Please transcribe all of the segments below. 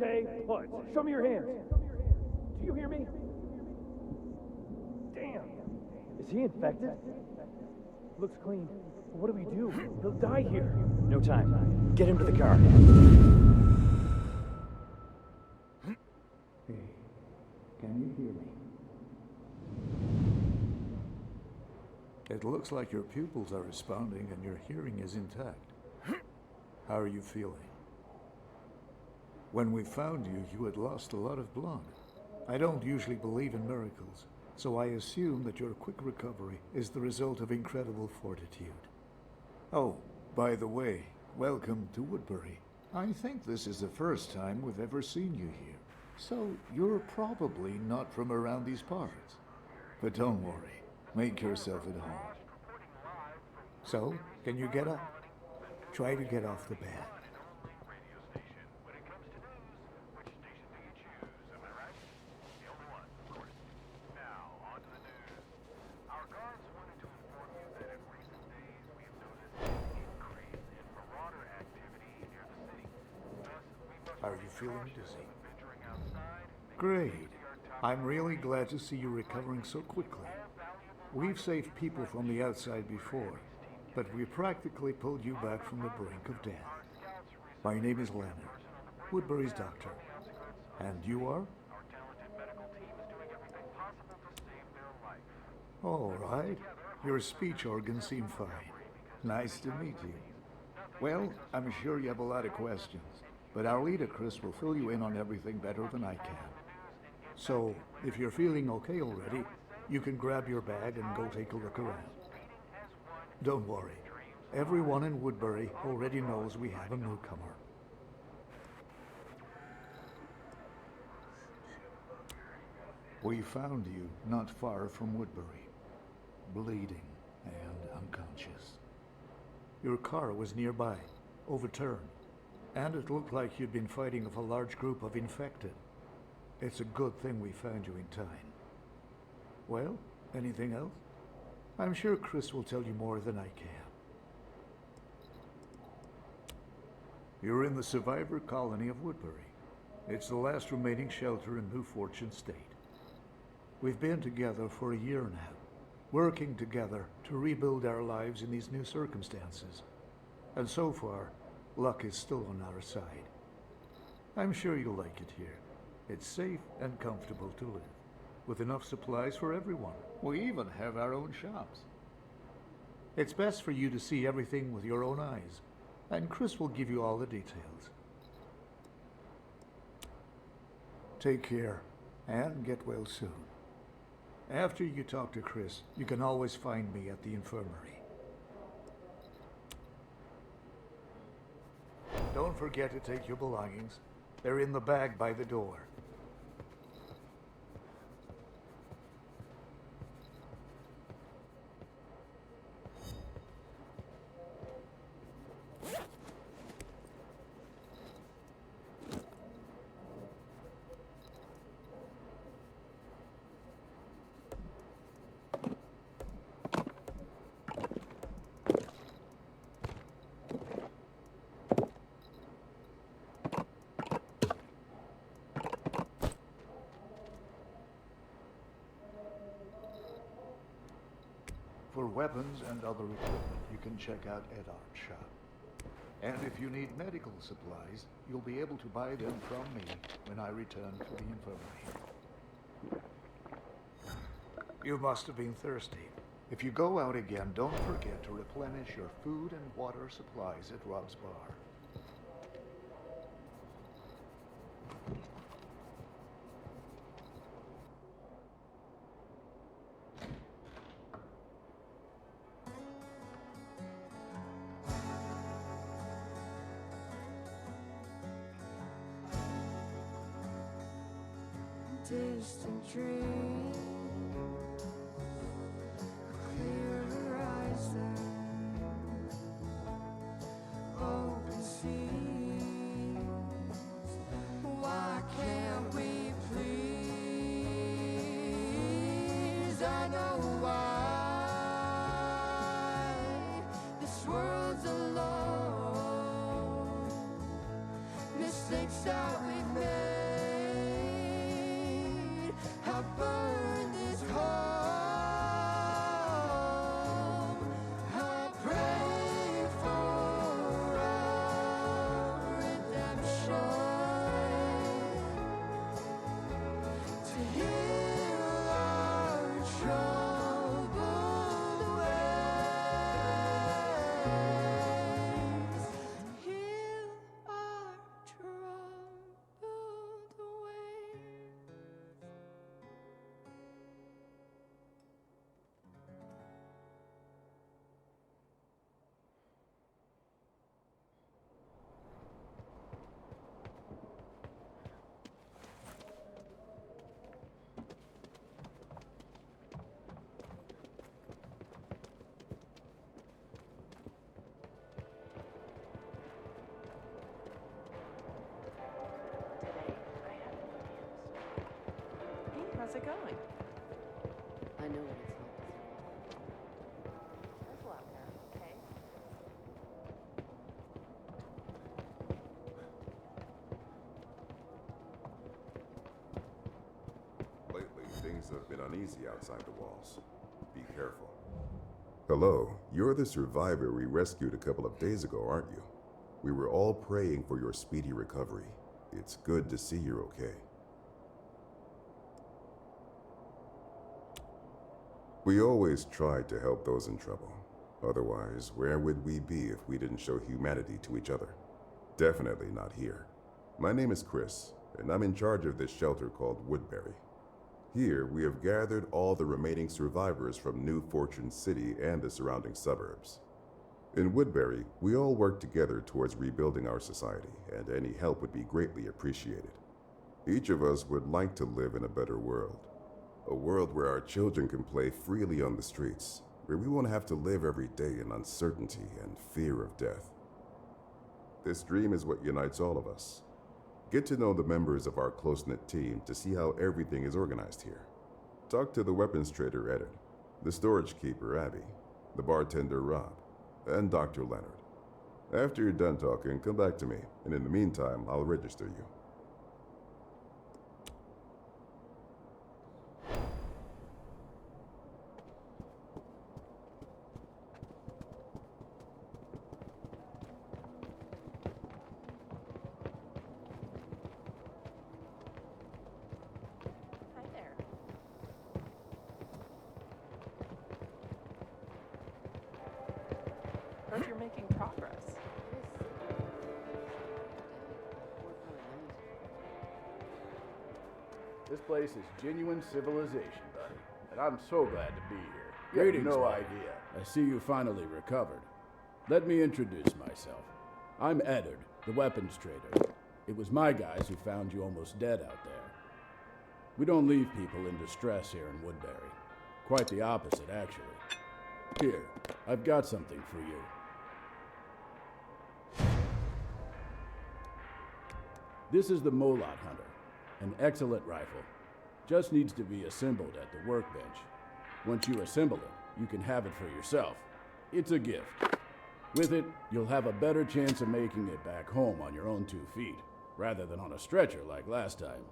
Stay put. Show me your hands. Do you hear me? Damn. Is he infected? Looks clean. What do we do? He'll die here. No time. Get him to the car. Hey, can you hear me? It looks like your pupils are responding and your hearing is intact. How are you feeling? When we found you, you had lost a lot of blood. I don't usually believe in miracles, so I assume that your quick recovery is the result of incredible fortitude. Oh, by the way, welcome to Woodbury. I think this is the first time we've ever seen you here, so you're probably not from around these parts. But don't worry, make yourself at home. So, can you get up? Try to get off the bed. Are you feeling dizzy? Great. I'm really glad to see you recovering so quickly. We've saved people from the outside before, but we practically pulled you back from the brink of death. My name is Leonard, Woodbury's doctor. And you are? All right. Your speech organs seem fine. Nice to meet you. Well, I'm sure you have a lot of questions, but our leader, Chris, will fill you in on everything better than I can. So, if you're feeling okay already, you can grab your bag and go take a look around. Don't worry. Everyone in Woodbury already knows we have a newcomer. We found you not far from Woodbury, bleeding and unconscious. Your car was nearby, overturned, and it looked like you'd been fighting with a large group of infected. It's a good thing we found you in time. Well, anything else? I'm sure Chris will tell you more than I can. You're in the survivor colony of Woodbury. It's the last remaining shelter in New Fortune State. We've been together for a year now, working together to rebuild our lives in these new circumstances. And so far, luck is still on our side. I'm sure you'll like it here. It's safe and comfortable to live, with enough supplies for everyone. We even have our own shops. It's best for you to see everything with your own eyes, and Chris will give you all the details. Take care, and get well soon. After you talk to Chris, you can always find me at the infirmary. Don't forget to take your belongings. They're in the bag by the door. For weapons and other equipment, you can check out Edart's shop. And if you need medical supplies, you'll be able to buy them from me when I return to the infirmary. You must have been thirsty. If you go out again, don't forget to replenish your food and water supplies at Rob's bar. Distant dream, clear horizon, open seas. Why can't we please? I know why this world's alone. Mistakes that we've made. I burn this home. I pray for our redemption, to heal our troubled ways, heal our troubled ways. Hey, how's it going? I know what it's like to Careful out there, okay? Lately, things have been uneasy outside the walls. Be careful. Hello, you're the survivor we rescued a couple of days ago, aren't you? We were all praying for your speedy recovery. It's good to see you're okay. We always tried to help those in trouble. Otherwise, where would we be if we didn't show humanity to each other? Definitely not here. My name is Chris, and I'm in charge of this shelter called Woodbury. Here, we have gathered all the remaining survivors from New Fortune City and the surrounding suburbs. In Woodbury, we all work together towards rebuilding our society, and any help would be greatly appreciated. Each of us would like to live in a better world. A world where our children can play freely on the streets, where we won't have to live every day in uncertainty and fear of death. This dream is what unites all of us. Get to know the members of our close-knit team to see how everything is organized here. Talk to the weapons trader, Ed, the storage keeper, Abby, the bartender, Rob, and Dr. Leonard. After you're done talking, come back to me, and in the meantime, I'll register you. Hi there. Heard you're making progress. This place is genuine civilization, buddy, and I'm so glad to be here. Greetings, no Mike. idea. I see you finally recovered. Let me introduce myself. I'm Eddard, the weapons trader. It was my guys who found you almost dead out there. We don't leave people in distress here in Woodbury. Quite the opposite, actually. Here, I've got something for you. This is the Molot Hunter, an excellent rifle. Just needs to be assembled at the workbench. Once you assemble it, you can have it for yourself. It's a gift. With it, you'll have a better chance of making it back home on your own 2 feet, rather than on a stretcher like last time.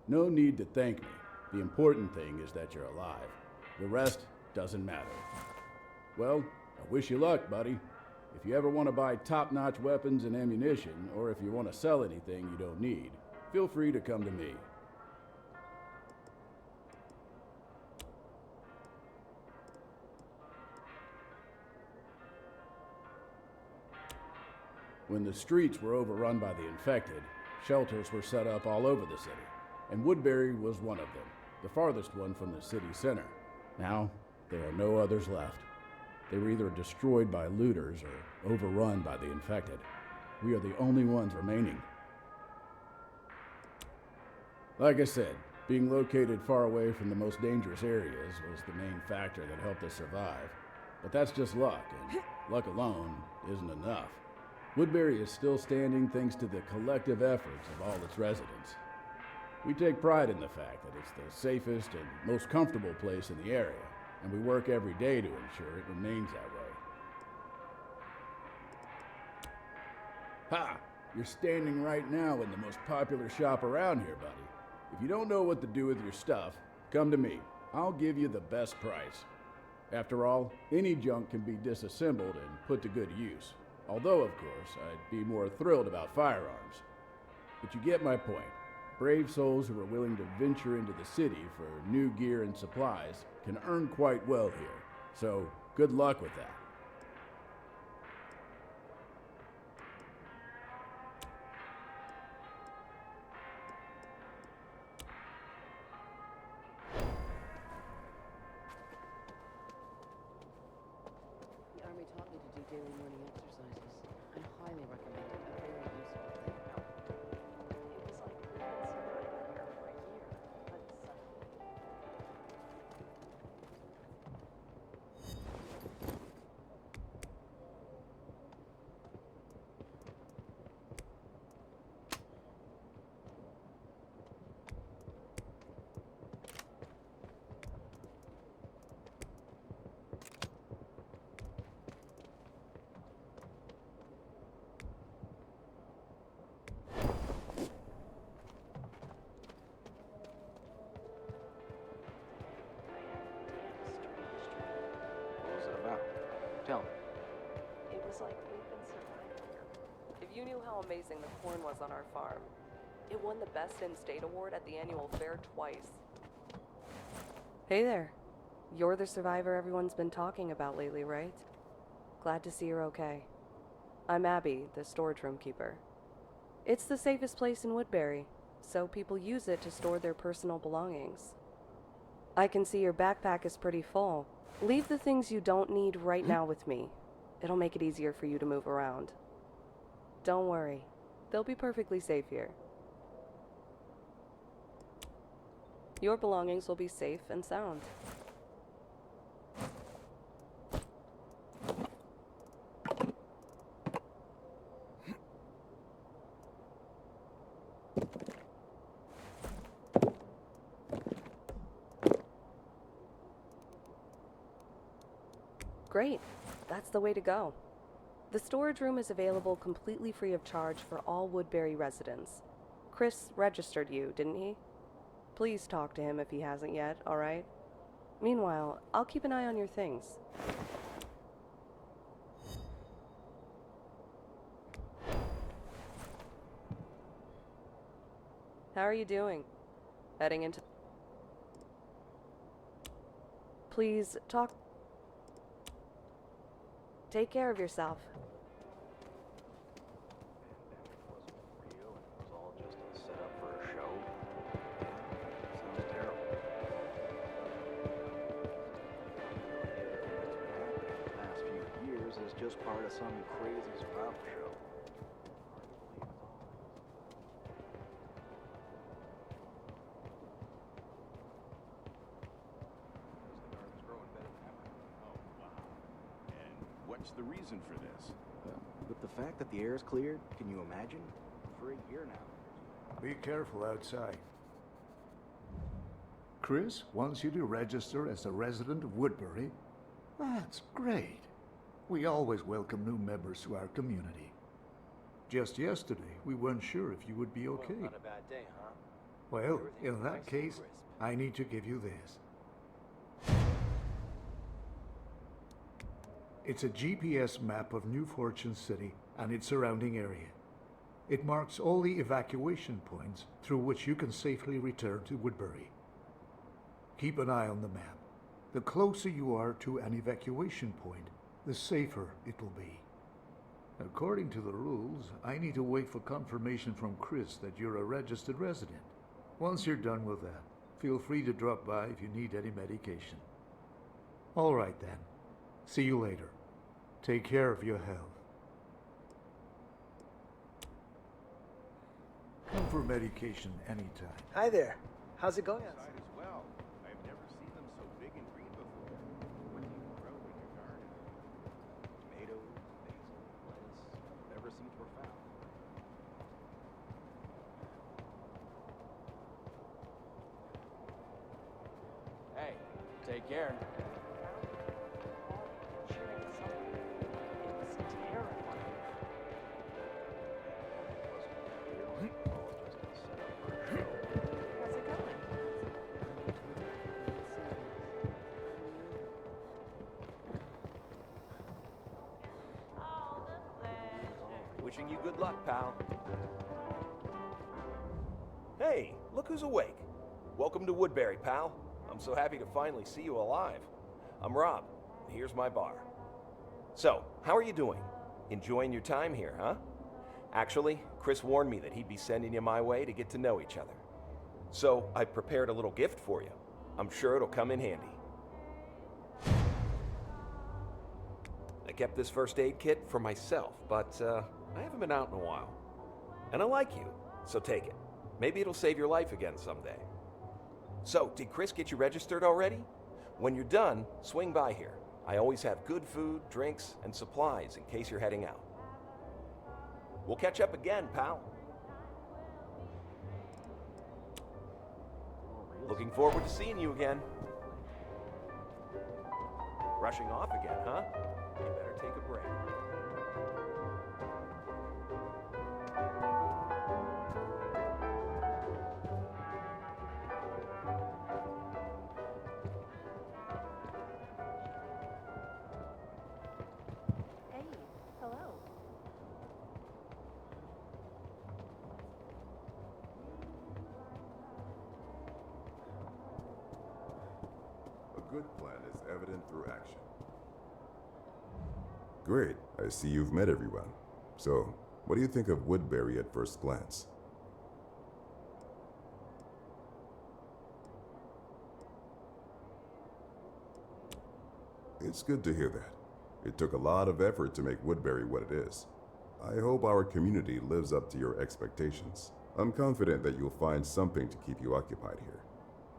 No need to thank me. The important thing is that you're alive. The rest doesn't matter. Well, I wish you luck, buddy. If you ever want to buy top-notch weapons and ammunition, or if you want to sell anything you don't need, feel free to come to me. When the streets were overrun by the infected, shelters were set up all over the city, and Woodbury was one of them, the farthest one from the city center. Now, there are no others left. They were either destroyed by looters or overrun by the infected. We are the only ones remaining. Like I said, being located far away from the most dangerous areas was the main factor that helped us survive. But that's just luck, and luck alone isn't enough. Woodbury is still standing thanks to the collective efforts of all its residents. We take pride in the fact that it's the safest and most comfortable place in the area, and we work every day to ensure it remains that way. Ha! You're standing right now in the most popular shop around here, buddy. If you don't know what to do with your stuff, come to me. I'll give you the best price. After all, any junk can be disassembled and put to good use. Although, of course, I'd be more thrilled about firearms. But you get my point. Brave souls who are willing to venture into the city for new gear and supplies can earn quite well here. So, good luck with that. The Army taught me to do daily morning exercises. I highly recommend it. A very useful thing. It was like we've been surviving here for a year, but suddenly. What was it about? Tell me. It was like we've been surviving here. If you knew how amazing the corn was on our farm, it won the Best in State award at the annual fair twice. Hey there. You're the survivor everyone's been talking about lately, right? Glad to see you're okay. I'm Abby, the storage room keeper. It's the safest place in Woodbury, so people use it to store their personal belongings. I can see your backpack is pretty full. Leave the things you don't need right now with me. It'll make it easier for you to move around. Don't worry. They'll be perfectly safe here. Your belongings will be safe and sound. Great. That's the way to go. The storage room is available completely free of charge for all Woodbury residents. Chris registered you, didn't he? Please talk to him if he hasn't yet, alright? Meanwhile, I'll keep an eye on your things. How are you doing? Heading into... Please, talk... Take care of yourself. It wasn't real and it was all just a setup for a show. Sounds terrible. The past few years is just part of some crazy survival show. What's the reason for this? With the fact that the air is cleared, can you imagine? For a year now. Be careful outside. Chris wants you to register as a resident of Woodbury. That's great. We always welcome new members to our community. Just yesterday, we weren't sure if you would be okay. Not a bad day, huh? Well, in Everything's that nice and case, crisp. I need to give you this. It's a GPS map of New Fortune City and its surrounding area. It marks all the evacuation points through which you can safely return to Woodbury. Keep an eye on the map. The closer you are to an evacuation point, the safer it will be. According to the rules, I need to wait for confirmation from Chris that you're a registered resident. Once you're done with that, feel free to drop by if you need any medication. All right then. See you later. Take care of your health. Come for medication anytime. Hi there. How's it going? Outside as well. I've never seen them so big and green before. What do you grow in your garden? Tomatoes, basil, lettuce, whatever seeds were found. Hey, take care. How's it Wishing you good luck, pal. Hey, look who's awake. Welcome to Woodbury, pal. I'm so happy to finally see you alive. I'm Rob. Here's my bar. So, how are you doing? Enjoying your time here, huh? Actually, Chris warned me that he'd be sending you my way to get to know each other. So, I prepared a little gift for you. I'm sure it'll come in handy. I kept this first aid kit for myself, but I haven't been out in a while. And I like you, so take it. Maybe it'll save your life again someday. So, did Chris get you registered already? When you're done, swing by here. I always have good food, drinks, and supplies in case you're heading out. We'll catch up again, pal. Looking forward to seeing you again. Rushing off again, huh? You better take a break. Hey, hello. A good plan is evident through action. Great. I see you've met everyone. So, what do you think of Woodbury at first glance? It's good to hear that. It took a lot of effort to make Woodbury what it is. I hope our community lives up to your expectations. I'm confident that you'll find something to keep you occupied here.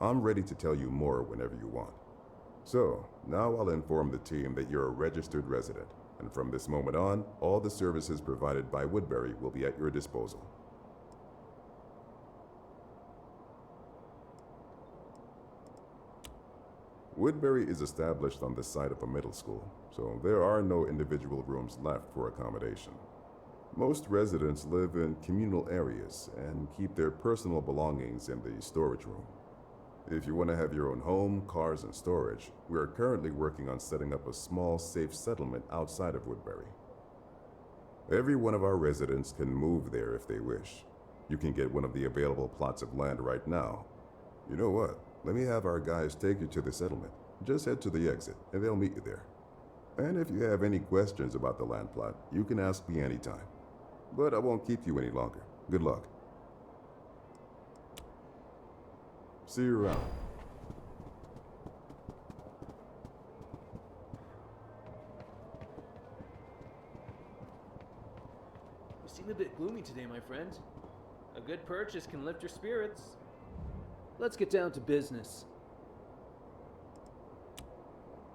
I'm ready to tell you more whenever you want. So, now I'll inform the team that you're a registered resident, and from this moment on, all the services provided by Woodbury will be at your disposal. Woodbury is established on the site of a middle school, so there are no individual rooms left for accommodation. Most residents live in communal areas and keep their personal belongings in the storage room. If you want to have your own home, cars, and storage, we are currently working on setting up a small, safe settlement outside of Woodbury. Every one of our residents can move there if they wish. You can get one of the available plots of land right now. You know what? Let me have our guys take you to the settlement. Just head to the exit, and they'll meet you there. And if you have any questions about the land plot, you can ask me anytime. But I won't keep you any longer. Good luck. See you around. You seem a bit gloomy today, my friend. A good purchase can lift your spirits. Let's get down to business.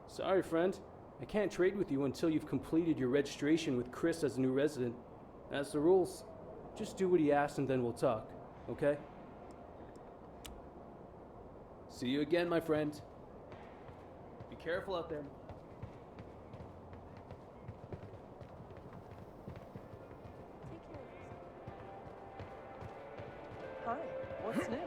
Sorry, friend. I can't trade with you until you've completed your registration with Chris as a new resident. That's the rules. Just do what he asks and then we'll talk, okay? See you again, my friend. Be careful out there. Take care of yourself. Hi, what's new?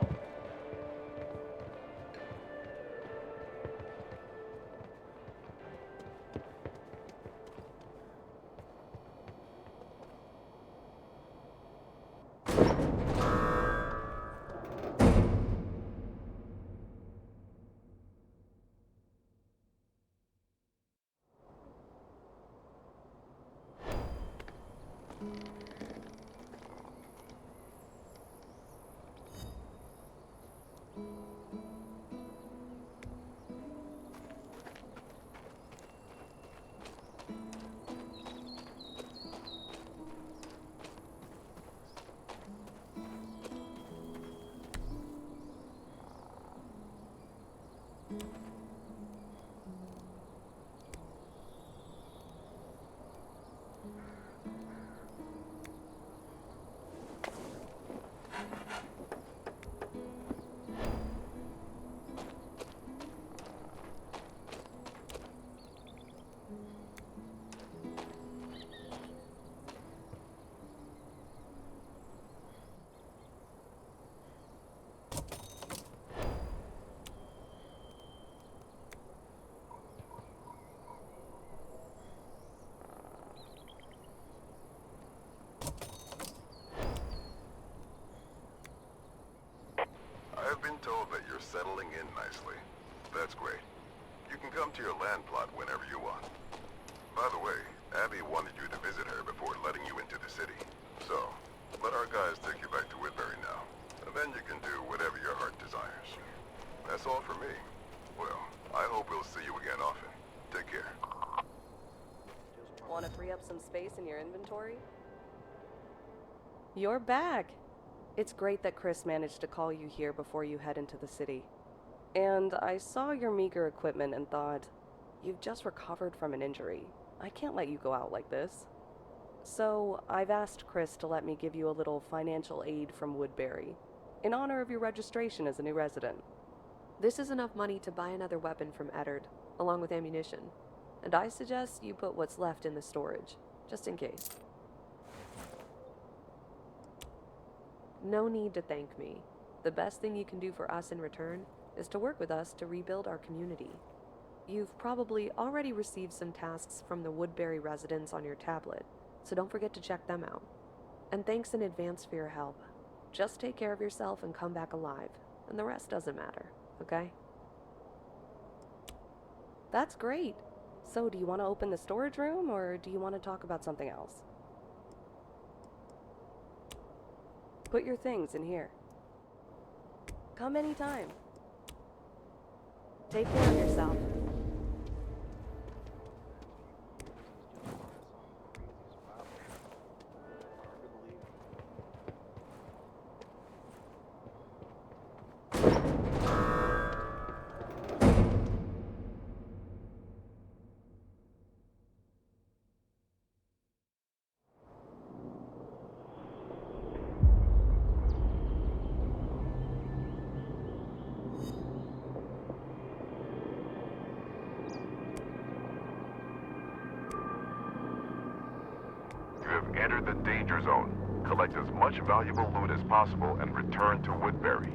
settling in nicely. That's great. You can come to your land plot whenever you want. By the way, Abby wanted you to visit her before letting you into the city. So, let our guys take you back to Woodbury now. And then you can do whatever your heart desires. That's all for me. Well, I hope we'll see you again often. Take care. Want to free up some space in your inventory? You're back! It's great that Chris managed to call you here before you head into the city. And I saw your meager equipment and thought, you've just recovered from an injury. I can't let you go out like this. So I've asked Chris to let me give you a little financial aid from Woodbury, in honor of your registration as a new resident. This is enough money to buy another weapon from Eddard, along with ammunition. And I suggest you put what's left in the storage, just in case. No need to thank me. The best thing you can do for us in return is to work with us to rebuild our community. You've probably already received some tasks from the Woodbury residents on your tablet, so don't forget to check them out. And thanks in advance for your help. Just take care of yourself and come back alive, and the rest doesn't matter, okay? That's great! So do you want to open the storage room, or do you want to talk about something else? Put your things in here. Come anytime. Take care of yourself. You have entered the danger zone. Collect as much valuable loot as possible and return to Woodbury.